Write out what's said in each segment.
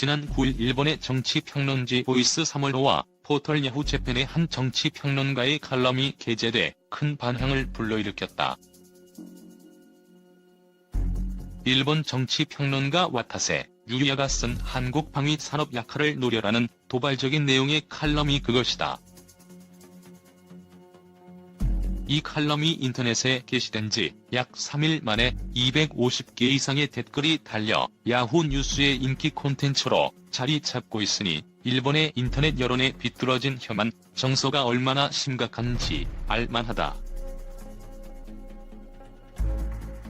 지난 9일 일본의 정치평론지 보이스 3월호와 포털 야후 재팬의 한 정치평론가의 칼럼이 게재돼 큰 반향을 불러일으켰다. 일본 정치평론가 와타세 유리아가 쓴 한국 방위 산업 약화를 노려라는 도발적인 내용의 칼럼이 그것이다. 이 칼럼이 인터넷에 게시된 지 약 3일 만에 250개 이상의 댓글이 달려 야후 뉴스의 인기 콘텐츠로 자리 잡고 있으니 일본의 인터넷 여론에 비뚤어진 혐한 정서가 얼마나 심각한지 알만하다.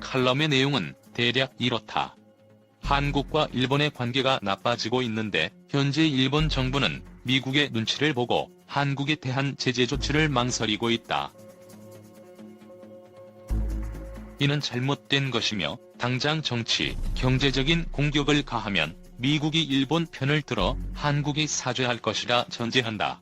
칼럼의 내용은 대략 이렇다. 한국과 일본의 관계가 나빠지고 있는데 현재 일본 정부는 미국의 눈치를 보고 한국에 대한 제재 조치를 망설이고 있다. 이는 잘못된 것이며 당장 정치, 경제적인 공격을 가하면 미국이 일본 편을 들어 한국이 사죄할 것이라 전제한다.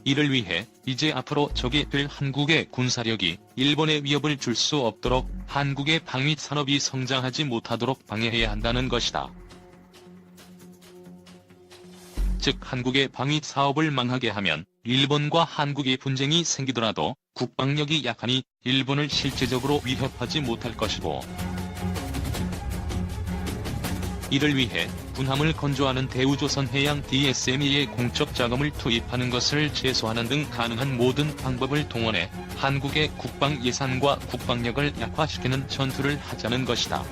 이를 위해 이제 앞으로 적이 될 한국의 군사력이 일본에 위협을 줄 수 없도록 한국의 방위 산업이 성장하지 못하도록 방해해야 한다는 것이다. 즉 한국의 방위 사업을 망하게 하면 일본과 한국의 분쟁이 생기더라도 국방력이 약하니 일본을 실제적으로 위협하지 못할 것이고, 이를 위해 군함을 건조하는 대우조선해양 DSME에 공적 자금을 투입하는 것을 제소하는 등 가능한 모든 방법을 동원해 한국의 국방 예산과 국방력을 약화시키는 전투를 하자는 것이다.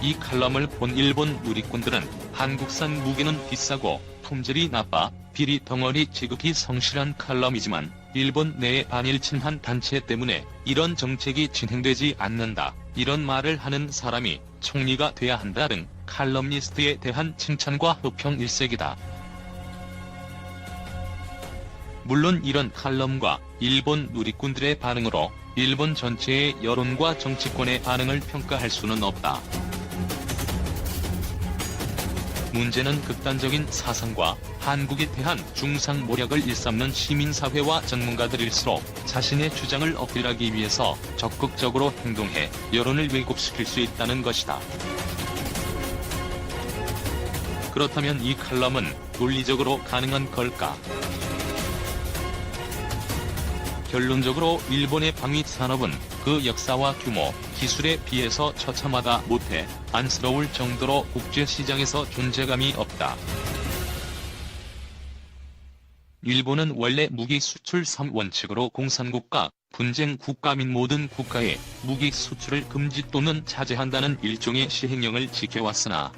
이 칼럼을 본 일본 누리꾼들은 한국산 무기는 비싸고 품질이 나빠 비리 덩어리 지극히 성실한 칼럼이지만 일본 내의 반일 친한 단체 때문에 이런 정책이 진행되지 않는다, 이런 말을 하는 사람이 총리가 돼야 한다 등 칼럼니스트에 대한 칭찬과 호평 일색이다. 물론 이런 칼럼과 일본 누리꾼들의 반응으로 일본 전체의 여론과 정치권의 반응을 평가할 수는 없다. 문제는 극단적인 사상과 한국에 대한 중상모략을 일삼는 시민사회와 전문가들일수록 자신의 주장을 어필하기 위해서 적극적으로 행동해 여론을 왜곡시킬 수 있다는 것이다. 그렇다면 이 칼럼은 논리적으로 가능한 걸까? 결론적으로 일본의 방위 산업은 그 역사와 규모, 기술에 비해서 처참하다 못해 안쓰러울 정도로 국제시장에서 존재감이 없다. 일본은 원래 무기 수출 3원칙으로 공산국가, 분쟁 국가 및 모든 국가에 무기 수출을 금지 또는 자제한다는 일종의 시행령을 지켜왔으나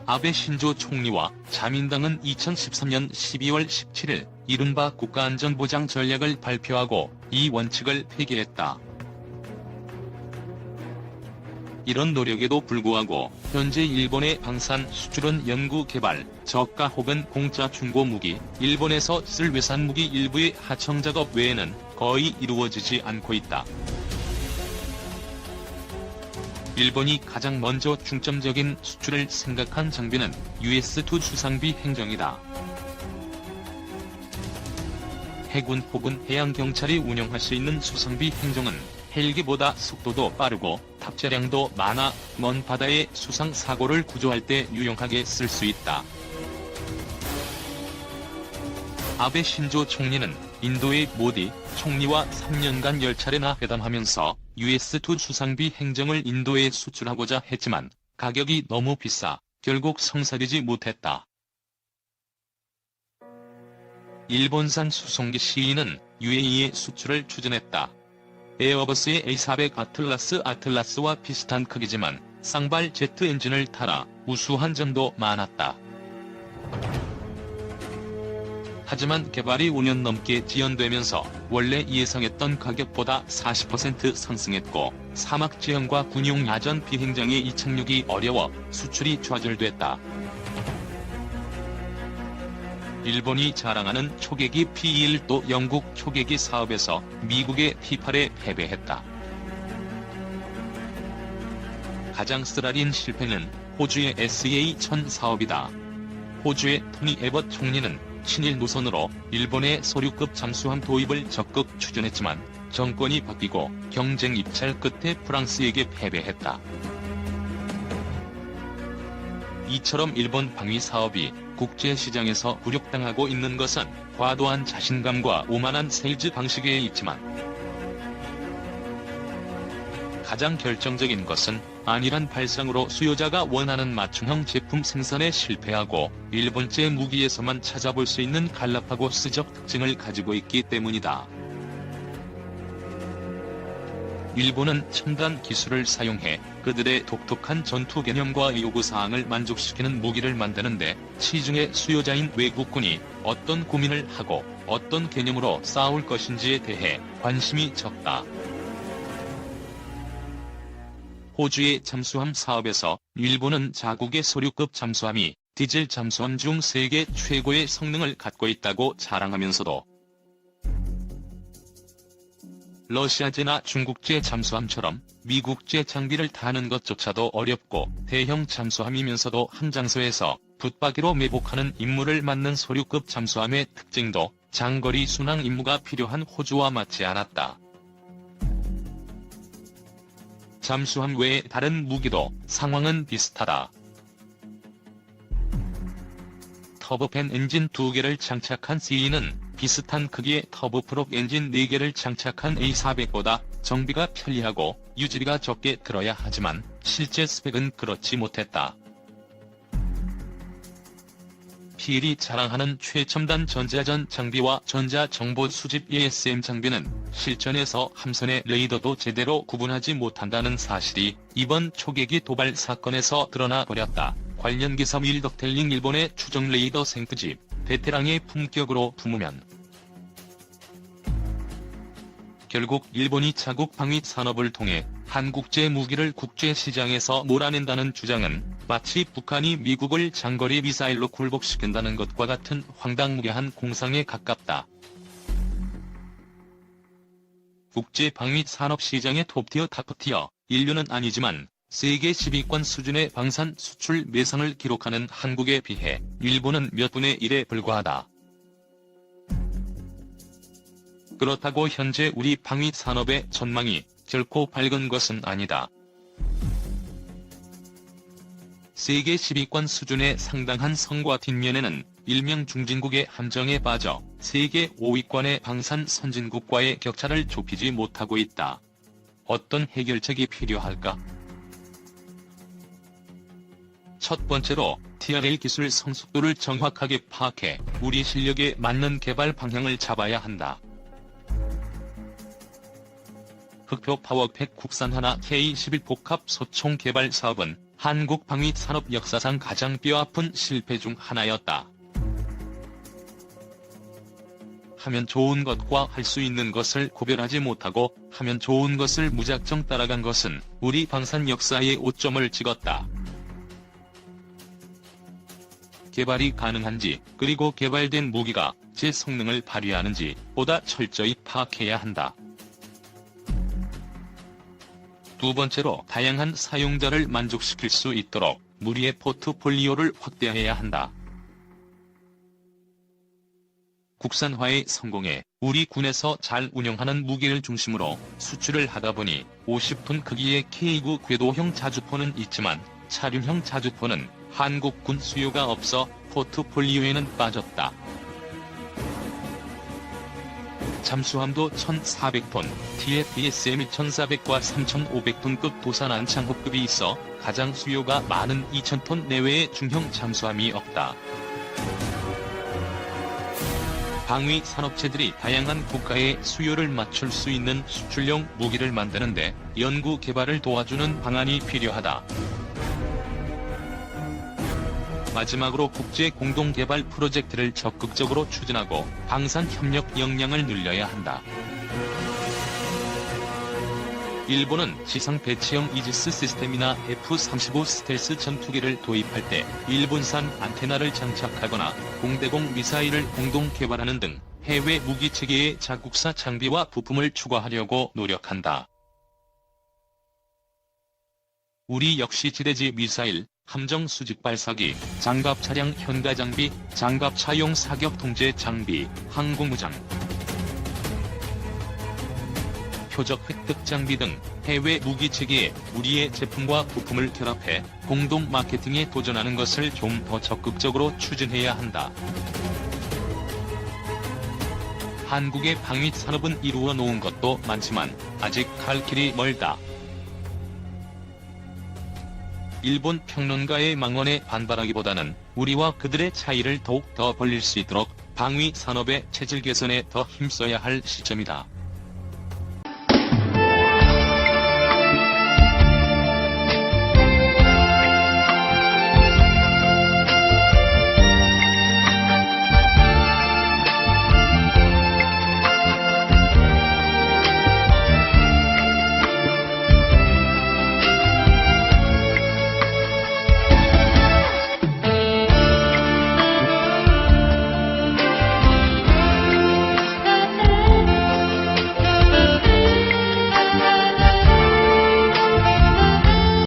아베 신조 총리와 자민당은 2013년 12월 17일 이른바 국가안전보장 전략을 발표하고 이 원칙을 폐기했다. 이런 노력에도 불구하고 현재 일본의 방산 수출은 연구개발, 저가 혹은 공짜 중고무기, 일본에서 쓸 외산무기 일부의 하청작업 외에는 거의 이루어지지 않고 있다. 일본이 가장 먼저 중점적인 수출을 생각한 장비는 US2 수상비 행정이다. 해군 혹은 해양경찰이 운영할 수 있는 수상비 행정은 헬기보다 속도도 빠르고 탑재량도 많아 먼 바다의 수상 사고를 구조할 때 유용하게 쓸 수 있다. 아베 신조 총리는 인도의 모디 총리와 3년간 10차례나 회담하면서 US2 수상비 행정을 인도에 수출하고자 했지만 가격이 너무 비싸 결국 성사되지 못했다. 일본산 수송기 시인은 UAE의 수출을 추진했다. 에어버스의 A400 아틀라스와 비슷한 크기지만 쌍발 제트 엔진을 달아 우수한 점도 많았다. 하지만 개발이 5년 넘게 지연되면서 원래 예상했던 가격보다 40% 상승했고 사막 지형과 군용 야전 비행장의 이착륙이 어려워 수출이 좌절됐다. 일본이 자랑하는 초계기 P-1도 영국 초계기 사업에서 미국의 P-8에 패배했다. 가장 쓰라린 실패는 호주의 SA-1000 사업이다. 호주의 토니 에벗 총리는 친일 노선으로 일본의 소류급 잠수함 도입을 적극 추진했지만 정권이 바뀌고 경쟁 입찰 끝에 프랑스에게 패배했다. 이처럼 일본 방위 사업이 국제시장에서 굴욕당하고 있는 것은 과도한 자신감과 오만한 세일즈 방식에 있지만 가장 결정적인 것은 안일한 발상으로 수요자가 원하는 맞춤형 제품 생산에 실패하고 일본제 무기에서만 찾아볼 수 있는 갈라파고스적 특징을 가지고 있기 때문이다. 일본은 첨단 기술을 사용해 그들의 독특한 전투 개념과 요구사항을 만족시키는 무기를 만드는데 시중의 수요자인 외국군이 어떤 고민을 하고 어떤 개념으로 싸울 것인지에 대해 관심이 적다. 호주의 잠수함 사업에서 일본은 자국의 소류급 잠수함이 디젤 잠수함 중 세계 최고의 성능을 갖고 있다고 자랑하면서도 러시아제나 중국제 잠수함처럼 미국제 장비를 다는 것조차도 어렵고 대형 잠수함이면서도 한 장소에서 붙박이로 매복하는 임무를 맡는 소류급 잠수함의 특징도 장거리 순항 임무가 필요한 호주와 맞지 않았다. 잠수함 외의 다른 무기도 상황은 비슷하다. 터보팬 엔진 2개를 장착한 CE는 비슷한 크기의 터보프롭 엔진 4개를 장착한 A400보다 정비가 편리하고 유지비가 적게 들어야 하지만 실제 스펙은 그렇지 못했다. 필이 자랑하는 최첨단 전자전 장비와 전자정보 수집 ASM 장비는 실전에서 함선의 레이더도 제대로 구분하지 못한다는 사실이 이번 초계기 도발 사건에서 드러나 버렸다. 관련 기사 밀덕텔링 일본의 추정 레이더 생크집, 베테랑의 품격으로 품으면 결국 일본이 자국 방위 산업을 통해 한국제 무기를 국제시장에서 몰아낸다는 주장은 마치 북한이 미국을 장거리 미사일로 굴복시킨다는 것과 같은 황당무계한 공상에 가깝다. 국제 방위 산업 시장의 톱티어 탑티어 인류는 아니지만 세계 10위권 수준의 방산 수출 매상을 기록하는 한국에 비해 일본은 몇 분의 1에 불과하다. 그렇다고 현재 우리 방위 산업의 전망이 결코 밝은 것은 아니다. 세계 10위권 수준의 상당한 성과 뒷면에는 일명 중진국의 함정에 빠져 세계 5위권의 방산 선진국과의 격차를 좁히지 못하고 있다. 어떤 해결책이 필요할까? 첫 번째로 TRL 기술 성숙도를 정확하게 파악해 우리 실력에 맞는 개발 방향을 잡아야 한다. 흑표 파워팩 국산 하나 K11 복합 소총 개발 사업은 한국 방위 산업 역사상 가장 뼈아픈 실패 중 하나였다. 하면 좋은 것과 할 수 있는 것을 구별하지 못하고 하면 좋은 것을 무작정 따라간 것은 우리 방산 역사의 오점을 찍었다. 개발이 가능한지 그리고 개발된 무기가 제 성능을 발휘하는지 보다 철저히 파악해야 한다. 두 번째로 다양한 사용자를 만족시킬 수 있도록 무리의 포트폴리오를 확대해야 한다. 국산화에 성공해 우리 군에서 잘 운영하는 무기를 중심으로 수출을 하다 보니 50톤 크기의 K9 궤도형 자주포는 있지만 차륜형 자주포는 한국군 수요가 없어 포트폴리오에는 빠졌다. 잠수함도 1,400톤, TFSM 1,400과 3,500톤급 도산 안창호급이 있어 가장 수요가 많은 2,000톤 내외의 중형 잠수함이 없다. 방위 산업체들이 다양한 국가의 수요를 맞출 수 있는 수출용 무기를 만드는데 연구 개발을 도와주는 방안이 필요하다. 마지막으로 국제 공동개발 프로젝트를 적극적으로 추진하고 방산 협력 역량을 늘려야 한다. 일본은 지상 배치형 이지스 시스템이나 F-35 스텔스 전투기를 도입할 때 일본산 안테나를 장착하거나 공대공 미사일을 공동 개발하는 등 해외 무기 체계의 자국사 장비와 부품을 추가하려고 노력한다. 우리 역시 지대지 미사일, 함정 수직 발사기, 장갑 차량 현가 장비, 장갑 차용 사격 통제 장비, 항공무장, 표적 획득 장비 등 해외 무기 체계에 우리의 제품과 부품을 결합해 공동 마케팅에 도전하는 것을 좀 더 적극적으로 추진해야 한다. 한국의 방위 산업은 이루어 놓은 것도 많지만 아직 갈 길이 멀다. 일본 평론가의 망언에 반발하기보다는 우리와 그들의 차이를 더욱 더 벌릴 수 있도록 방위 산업의 체질 개선에 더 힘써야 할 시점이다.